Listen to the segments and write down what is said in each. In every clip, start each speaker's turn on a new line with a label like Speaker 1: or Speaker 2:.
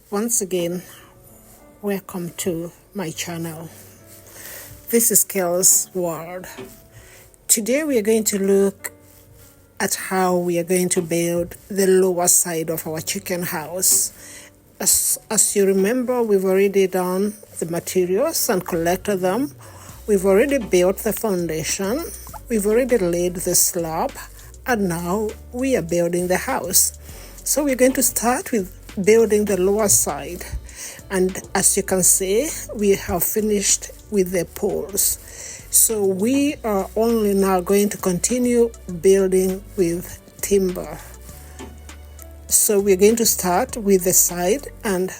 Speaker 1: Once again, welcome to my channel. This is Kel's World. Today we are going to look at how we are going to build the lower side of our chicken house. As you remember, we've already done the materials and collected them. We've already built the foundation. We've already laid the slab, and now we are building the house. So we're going to start with building the lower side. And as you can see, we have finished with the poles. So we are only now going to continue building with timber. So we're going to start with the side and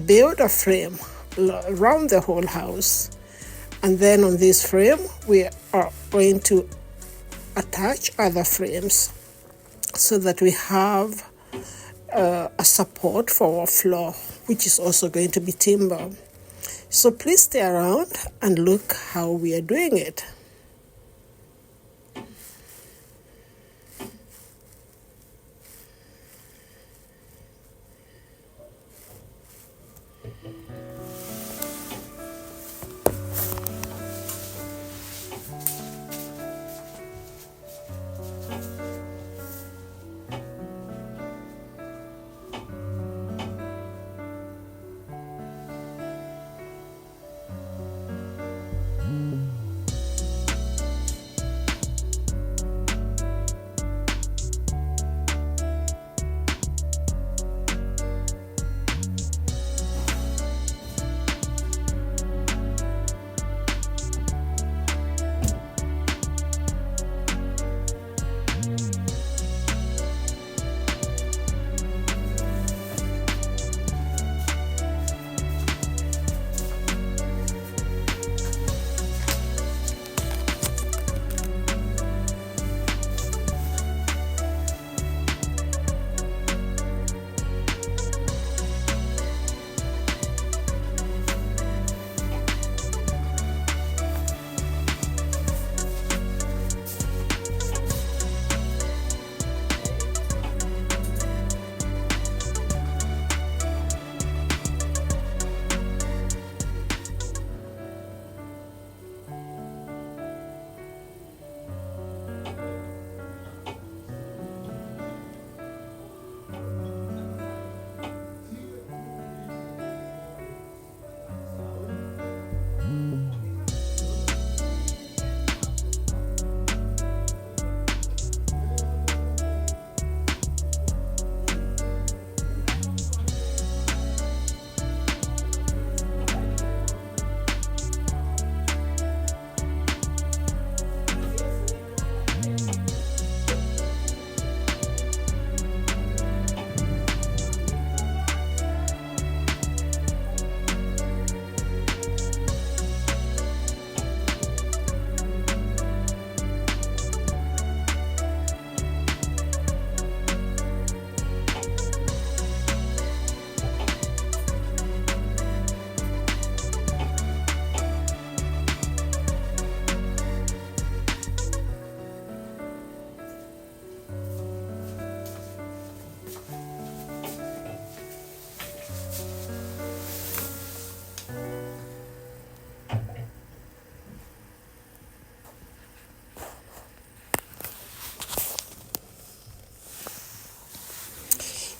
Speaker 1: build a frame around the whole house. And then on this frame, we are going to attach other frames so that we have a support for our floor, which is also going to be timber. So please stay around and look how we are doing it.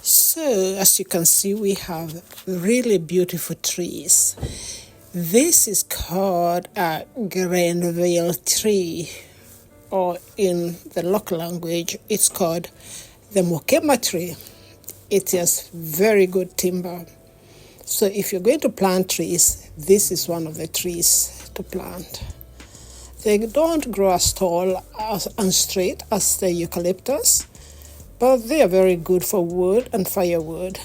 Speaker 1: So as you can see, we have really beautiful trees. This is called a Grenville tree, or in the local language, it's called the Mokema tree. It is very good timber. So if you're going to plant trees, this is one of the trees to plant. They don't grow as tall and straight as the eucalyptus, but they are very good for wood and firewood,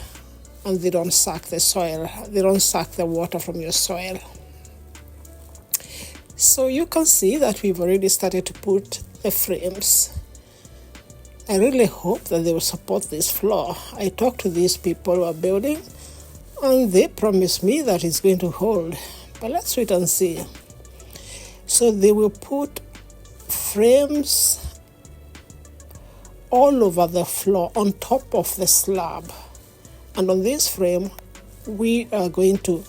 Speaker 1: and they don't suck the soil. They don't suck the water from your soil. So you can see that we've already started to put the frames. I really hope that they will support this floor. I talked to these people who are building, and they promised me that it's going to hold. But let's wait and see. So they will put frames all over the floor on top of the slab. And on this frame, we are going to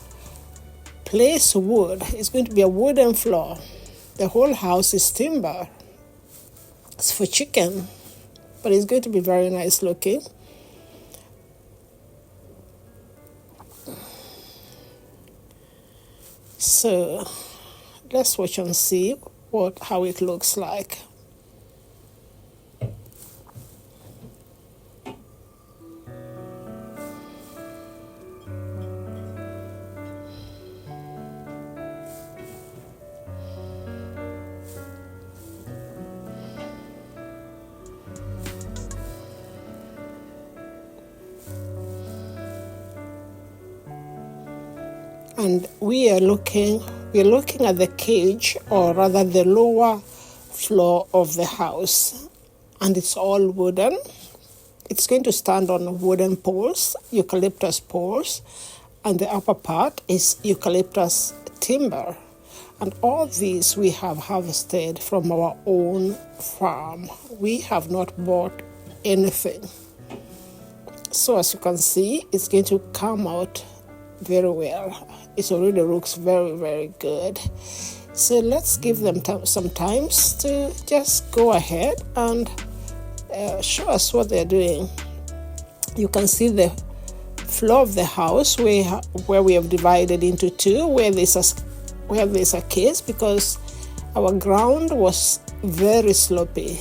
Speaker 1: place wood. It's going to be a wooden floor. The whole house is timber. It's for chicken, but it's going to be very nice looking. So let's watch and see how it looks like. And we're looking at the cage, or rather the lower floor of the house, and it's all wooden. It's going to stand on wooden poles, eucalyptus poles, and the upper part is eucalyptus timber. And all these we have harvested from our own farm. We have not bought anything. So as you can see, it's going to come out very well. It already looks very, very good. So let's give them some time to just go ahead and show us what they're doing. You can see the floor of the house where we have divided into two, where there's a case, because our ground was very sloppy.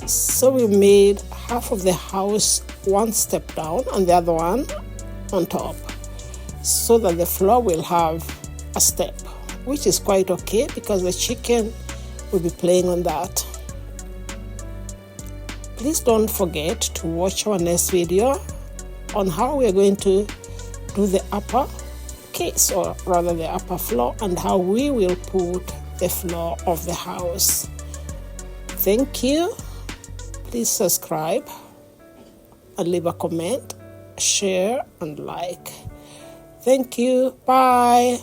Speaker 1: So we made half of the house one step down and the other one on top, so that the floor will have a step, which is quite okay because the chicken will be playing on that. Please don't forget to watch our next video on how we are going to do the upper case, or rather the upper floor, and how we will put the floor of the house. Thank you. Please subscribe and leave a comment, share and like. Thank you. Bye.